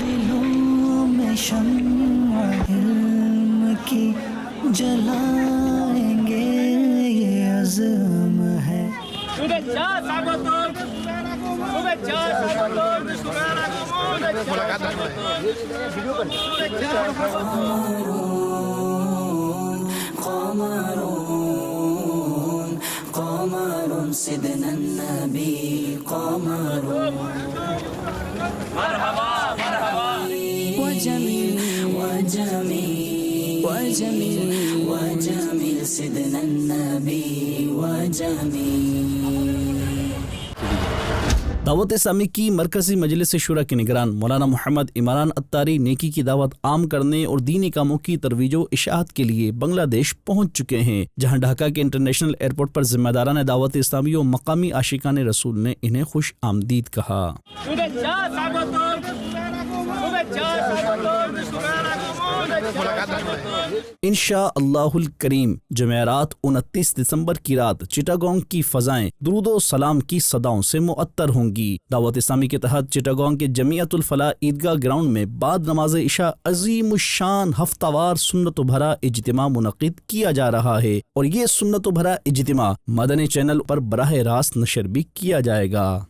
دلوں میں شمع علم کی جلائیں گے، یہ عزم ہے۔ قمرون قمر سيدنا النبي قمر مرحبا مرحبا وجميل وجميل وجميل وجميل سيدنا النبي وجميل۔ دعوت اسلامی کی مرکزی مجلس شورا کے نگران مولانا محمد عمران عطاری نیکی کی دعوت عام کرنے اور دینی کاموں کی ترویج و اشاعت کے لیے بنگلہ دیش پہنچ چکے ہیں، جہاں ڈھاکہ کے انٹرنیشنل ایئرپورٹ پر ذمہ داران دعوت اسلامی و مقامی عاشقان رسول نے انہیں خوش آمدید کہا۔ انشاء اللہ الکریم جمعرات 29 دسمبر کی رات چٹاگانگ کی فضائیں درود و سلام کی صداؤں سے معطر ہوں گی۔ دعوت اسلامی کے تحت چٹاگانگ کے جمیعت الفلاح عیدگاہ گراؤنڈ میں بعد نماز عشاء عظیم الشان ہفتہ وار سنت و بھرا اجتماع منعقد کیا جا رہا ہے، اور یہ سنت و بھرا اجتماع مدنی چینل پر براہ راست نشر بھی کیا جائے گا۔